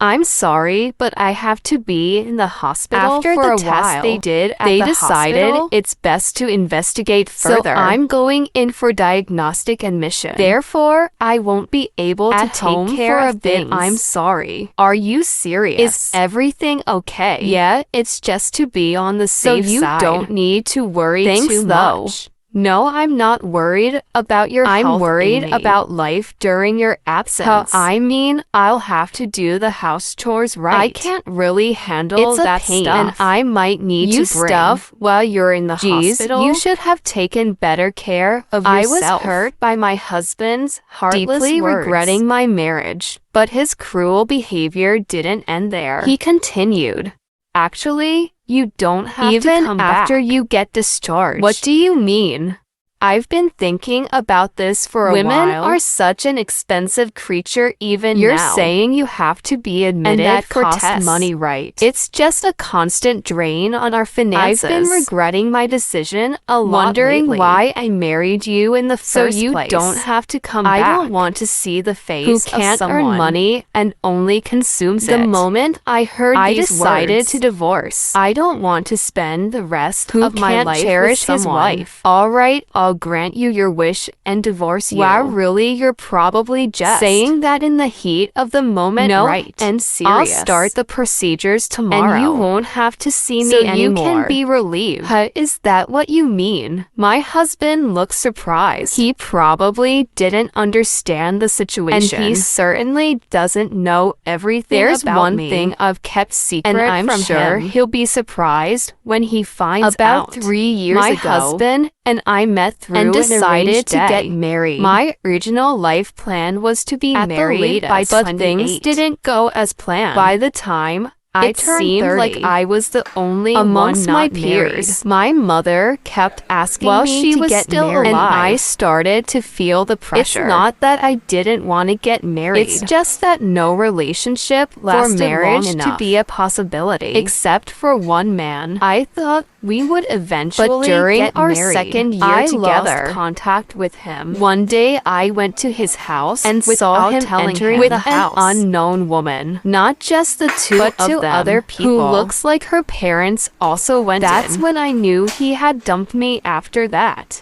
I'm sorry, but I have to be in the hospital After for the a test while. they did at They the decided hospital, it's best to investigate further. So I'm going in for diagnostic admission. Therefore, I won't be able to take care of things. I'm sorry. Are you serious? Is everything okay? Yeah, it's just to be on the safe side. So you don't need to worry too much. No, I'm not worried about your health, I'm worried Amy. about life during your absence. I mean, I'll have to do the house chores right. I can't really handle that pain, stuff. And I might need to bring stuff while you're in the hospital. You should have taken better care of yourself. I was hurt by my husband's heartless Deeply words, regretting my marriage. But his cruel behavior didn't end there. He continued. Actually, you don't have to come after you get discharged. What do you mean? I've been thinking about this for a while. Women are such an expensive creature even now. You're saying you have to be admitted, and that costs money, right? It's just a constant drain on our finances. I've been regretting my decision a lot wondering lately. Why I married you in the first place. So you don't have to come back. I don't want to see the face who can't earn money and only consumes it. The moment I heard these decided words, to divorce. I don't want to spend the rest of my life cherish with someone. His wife. All right, I'll grant you your wish and divorce you. Wow, really? You're probably just saying that in the heat of the moment. No, right. And serious. I'll start the procedures tomorrow. And you won't have to see me anymore. You can be relieved. Is that what you mean? My husband looked surprised. He probably didn't understand the situation. And he certainly doesn't know everything about me. There's one thing I've kept secret, and I'm sure he'll be surprised when he finds out. About 3 years ago, my husband and I met through and decided to get married. My original life plan was to be married by 28, but things didn't go as planned. By the time it seemed 30, like I was the only amongst one my peers. My mother kept asking me to get married, and I started to feel the pressure. It's not that I didn't want to get married. It's just that no relationship lasted for marriage long enough to be a possibility, except for one man. I thought we would eventually but during get our married. Second year I together, lost contact with him. One day, I went to his house and saw him entering with the house an unknown woman. Not just the two, but of them, other people who looks like her parents also went in. That's when I knew he had dumped me after that.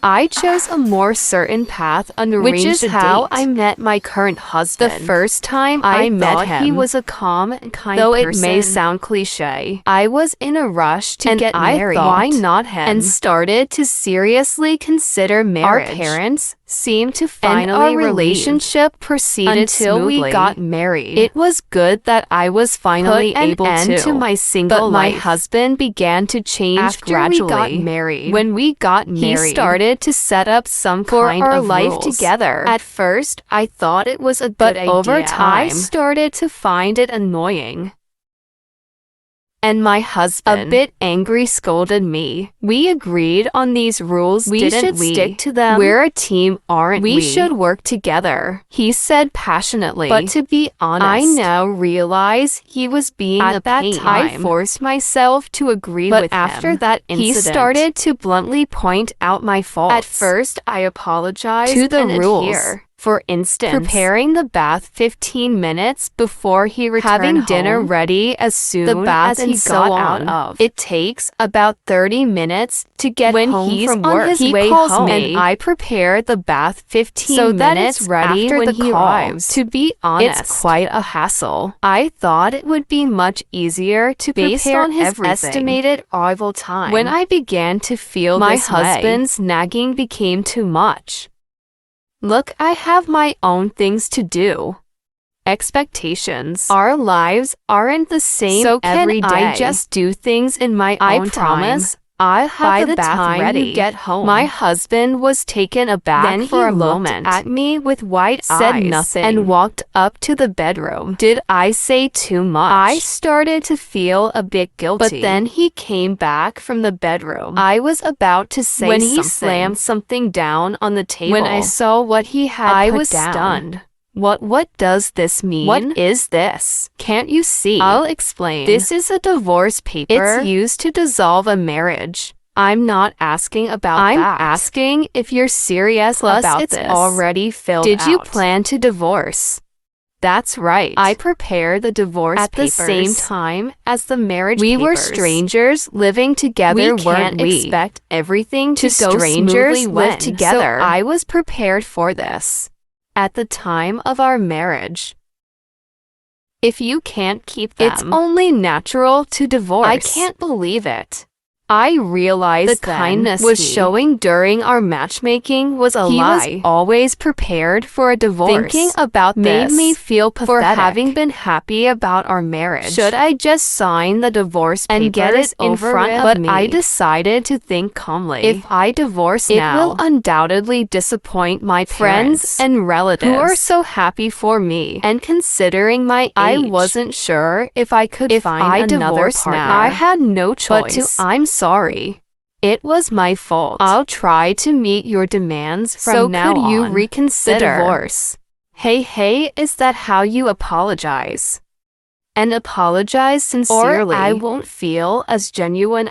I chose a more certain path and arranged a date. Which is how I met my current husband. The first time I met him, he was a calm and kind person. Though it may sound cliche. I was in a rush to get married. Thought, why not him? And started to seriously consider marriage. Our parents seemed to finally our relationship proceeded until smoothly. We got married. It was good that I was finally able to my single life. My husband began to change after gradually. We got married. When we got married, he started to set up some kind of life rules together. At first, I thought it was a good idea. But over time, I started to find it annoying. And my husband, a bit angry, scolded me. We agreed on these rules, we should stick to them. We're a team, aren't we? We should work together, he said passionately. But to be honest, I now realize he was being a pain. I forced myself to agree with him. But after that incident, he started to bluntly point out my faults. At first, I apologized to the rules. For instance, preparing the bath 15 minutes before he returned having dinner ready as soon as he got out of. It takes about 30 minutes to get home from work. He calls home, and I prepare the bath 15 minutes ready when he arrives. To be honest, it's quite a hassle. I thought it would be much easier to prepare on his estimated arrival time. When I began to feel my husband's nagging became too much. Look, I have my own things to do. Expectations. Our lives aren't the same every day. I just do things in my own time. I promise I'll have the bath ready. You get home. My husband was taken aback for a moment at me with wide eyes, said nothing, and walked up to the bedroom. Did I say too much? I started to feel a bit guilty, but then he came back from the bedroom. I was about to say when he slammed something down on the table. When I saw what he had I was stunned. What does this mean? What is this? Can't you see? I'll explain. This is a divorce paper. It's used to dissolve a marriage. I'm not asking about that. I'm asking if you're serious about this. It's already filled out. Did you plan to divorce? That's right. I prepared the divorce papers. At the same time as the marriage papers. We were strangers living together, weren't we? We can't expect everything to go smoothly live together. So I was prepared for this at the time of our marriage. If you can't keep them, it's only natural to divorce. I can't believe it. I realized the kindness was showing during our matchmaking was a lie. He was always prepared for a divorce. Thinking about this made me feel pathetic for having been happy about our marriage. Should I just sign the divorce papers and get it in front of me? But I decided to think calmly. If I divorce now, it will undoubtedly disappoint my friends and relatives who are so happy for me. And considering my age, I wasn't sure if I could find another partner. I had no choice. But I'm sorry. It was my fault. I'll try to meet your demands from now on. So could you reconsider the divorce? Hey, is that how you apologize? And apologize sincerely, or I won't feel as genuine.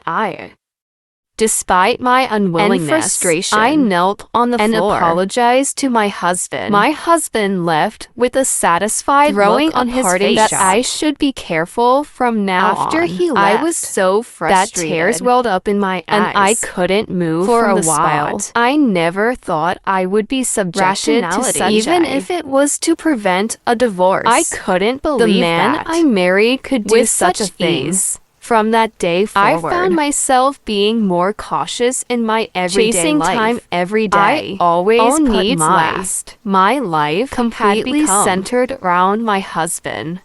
Despite my unwillingness and frustration, I knelt on the floor and apologized to my husband. My husband left with a satisfied look on his face that I should be careful from now on. After he left, I was so frustrated that tears welled up in my eyes, and I couldn't move for a while. I never thought I would be subjected to such, even if it was to prevent a divorce. I couldn't believe the man that I married could do such a thing. From that day forward, I found myself being more cautious in my everyday life. Time every day. I always put needs last. My life completely centered around my husband.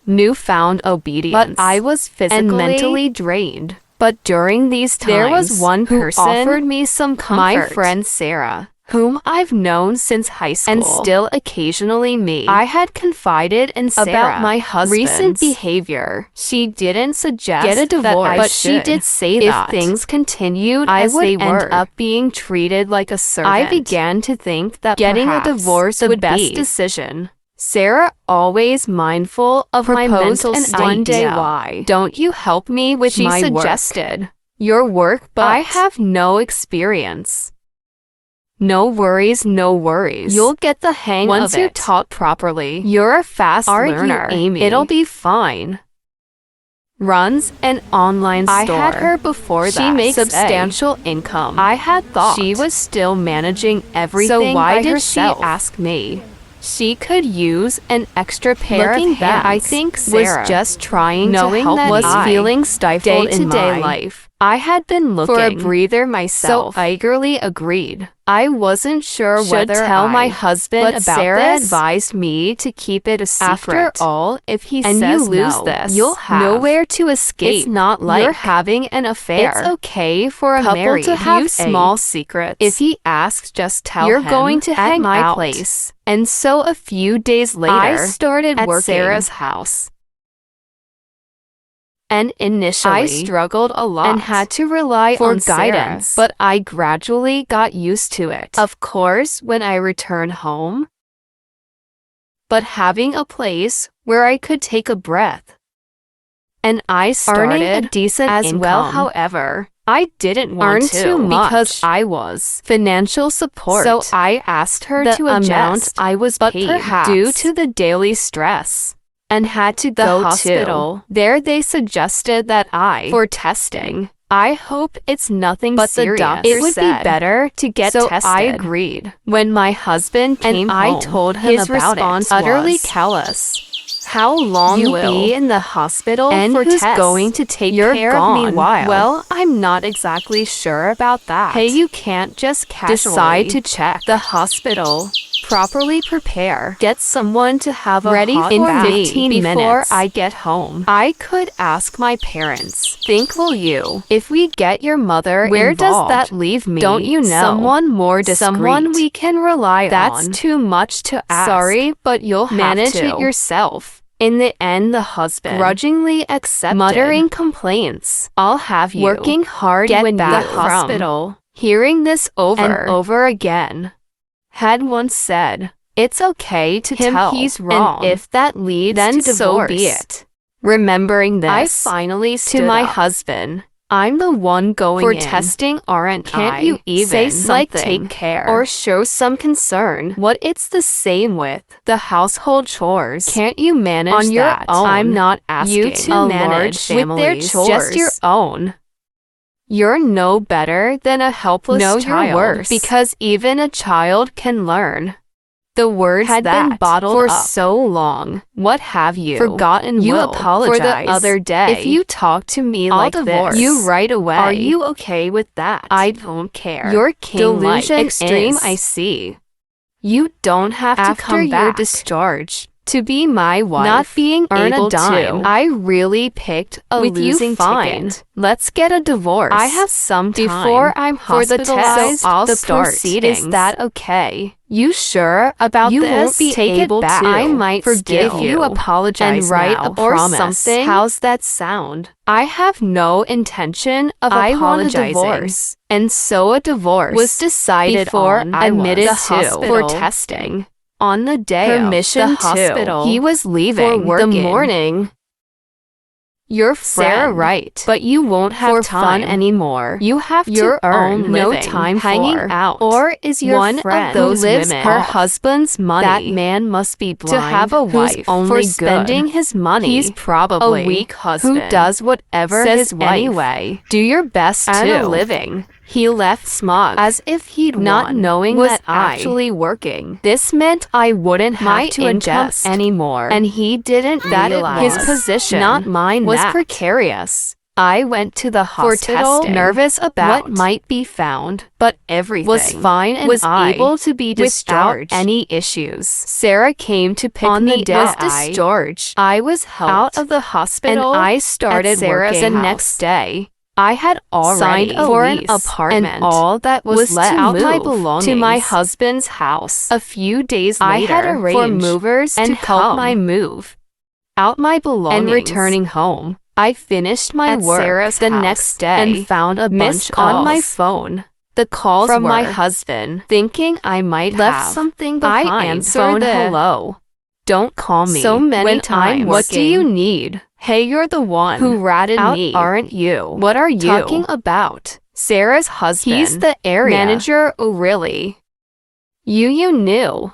Newfound obedience. But I was physically and mentally drained. But during these times, there was one person who offered me some comfort. My friend Sarah, whom I've known since high school and still occasionally meet. I had confided in Sarah about my husband's recent behavior. She didn't suggest get a divorce, but she did say that if things continued I would end up being treated like a servant. I began to think that getting a divorce would be the best decision. Sarah, always mindful of my mental state. One day, why don't you help me with my work? She suggested your work, but I have no experience. No worries. You'll get the hang of it. Once you're taught properly, you're a fast learner. Amy? It'll be fine. Runs an online store. I had her before that. She makes substantial income. I had thought she was still managing everything. So why did she ask me? She could use an extra pair of hands. I think Sarah was just trying to help that was feeling stifled in my life. I had been looking for a breather myself, so I eagerly agreed. I wasn't sure whether tell my husband about Sarah this. Advised me to keep it a secret. After all, if he says you lose no, this, you'll have nowhere to escape. It's not like you're having an affair. It's okay for a couple to have small secrets. If he asks, just tell him you're going to hang out at my place. And so a few days later, I started working at Sarah's house. And initially, I struggled a lot and had to rely on guidance, but I gradually got used to it. Of course, when I returned home, but having a place where I could take a breath. And I started earning a decent as income. Well, however, I didn't want to too much because I was financial support. So I asked her to adjust I was paid due to the daily stress. And had to go to the hospital. There they suggested that for testing. I hope it's nothing but serious. The doctor it would said be better to get tested. So I agreed. When my husband came home, I told him his about response it. Utterly callous. How long you will be in the hospital and for who's tests? Going to take care of me while? Well, I'm not exactly sure about that. Hey, you can't just casually decide to check the hospital. Properly prepare. Get someone to have ready in 15 minutes before I get home. I could ask my parents. Think will you? If we get your mother where involved, does that leave me? Don't you know? Someone more discreet. Someone we can rely on. That's too much to ask. Sorry, but you'll have manage to. It yourself. In the end, the husband grudgingly accepted, muttering complaints. I'll have you working hard get when back the hospital. Hearing this over and over again. Had once said, it's okay to tell he's wrong, and if that leads then to divorce, so be it. Remembering this, I finally stood to my husband I'm the one going for in. testing, aren't Can't I? you even say something like take care or show some concern? What it's the same with The household chores. Can't you manage on your that? own? I'm not asking you to a manage large with their families, chores. just your own. You're no better than a helpless No, child. you're worse. Because even a child can learn. The words had that been bottled for up. so long. What have you Forgotten? You Will apologize for the other day. If you talk to me I'll like divorce this, you right away. Are you okay with that? I don't care. Your king-like delusion extreme. is- I see. You don't have to After come you're back discharged to be my wife. not being earn able a dime. to. I really picked a With you losing fine. ticket. Let's get a divorce. I have some time before I'm for the test, hospitalized. so I'll the start. proceedings. Is that okay? You sure about You this? won't be Take able it back. to. I might Forgive still you. apologize and write now. a or promise. something. How's that sound? I have no intention of apologizing. want a divorce. And so a divorce Was decided before on. admitted The to hospital. for testing. On the day Permission of the to. hospital, he was leaving For working. the morning. You're Sarah, right. but you won't have For fun time. anymore. You have Your to earn own no living. time Hanging for. out. Or is your One of friend those who lives women her off. husband's money? That man must be blind to have a who's wife only for spending good. his money. He's probably a weak husband who does whatever says his wife. anyway. Do your best And to a living. He left smug, as if he'd not won. knowing Was that I actually working. This meant I wouldn't have My to income ingest. anymore, and he didn't That it realize was. his position, Not mine, was that. precarious. I went to the For hospital, testing. nervous about What might be found, but everything was fine and was I able to be without discharged. Any issues? Sarah came to pick On me the day up. I Discharged. I was helped out of the hospital, and I started at Sarah's working. The house. next day, I had already Signed a for an lease, apartment, and all that was left to out my move belongings to my husband's house. A few days I later, had for arranged movers and to help come my move out my belongings and returning home. I finished my at work Sarah's the house next day and found a missed bunch on my calls. phone. The calls From were my husband, thinking I might left have something I behind. answered Phone hello. Don't call me so many when times. I'm What do you need? Hey, you're the one who ratted out, me, aren't you? What are you talking about? Sarah's husband. He's the area manager. Oh, really? You knew.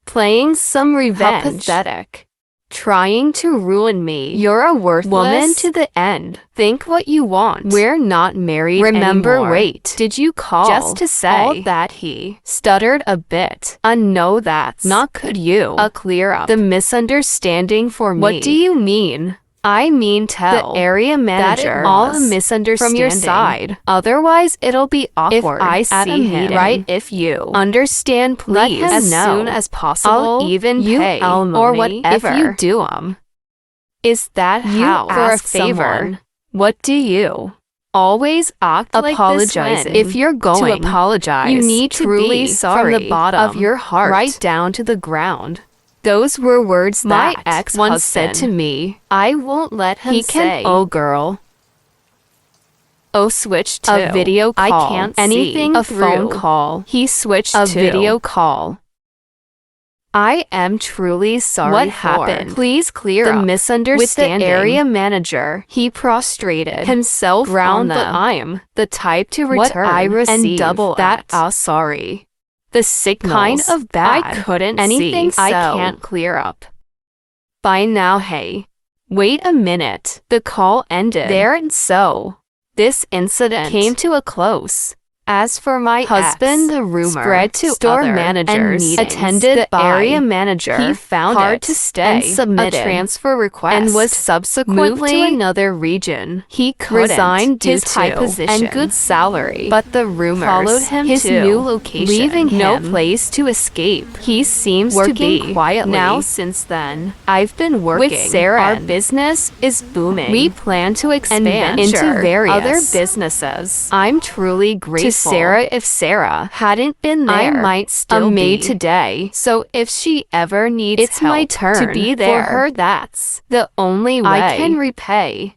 Playing some revenge. How pathetic. Trying to ruin me. You're a worthless woman to the end. Think what you want. We're not married Remember, anymore. wait. Did you call Just to say all that? He stuttered a bit. No, that's not. Could you clear up the misunderstanding for me? What do you mean? I mean, tell The area that manager it all a was misunderstanding from your side. Otherwise, it'll be awkward. If I at see a him, meeting. right? If you understand, Let please, him as know. soon as possible. I'll even you pay alimony or whatever if you do Is that You how? For a ask favor. someone. What do you? Always act Apologizing. like this when if you're going to apologize, you need truly to be sorry from the bottom of your heart, right down to the ground. Those were words My that ex once said to me. I won't let him He say, can- "Oh, girl." Oh, switch to A video I call. can't Anything see. A through. phone call. He switched A to video call. I am truly sorry. What for. happened? Please clear The up misunderstanding. with the area manager. He prostrated himself Ground on the the- I'm the type to What return I and received double that that. Sorry. The signals Kind of bad. I couldn't Anything see. I so. can't clear up. By now, hey. Wait a minute. The call ended there, and so this incident came to a close. As for my husband, ex, the rumor spread to store other managers meetings attended the by area manager. He found hard it to stay and submitted a transfer request and was moved subsequently to another region. He couldn't resigned due his to high position and good salary, but the rumors followed him his to, new location, leaving no him place to escape. He seems to working be quietly. now. Since then, I've been working With Sarah Our and business is booming. We plan to expand venture into various other businesses. I'm truly grateful To Sarah. If Sarah hadn't been there, I might still be. be today. So if she ever needs It's help my turn to be there for her, that's the only way I can repay.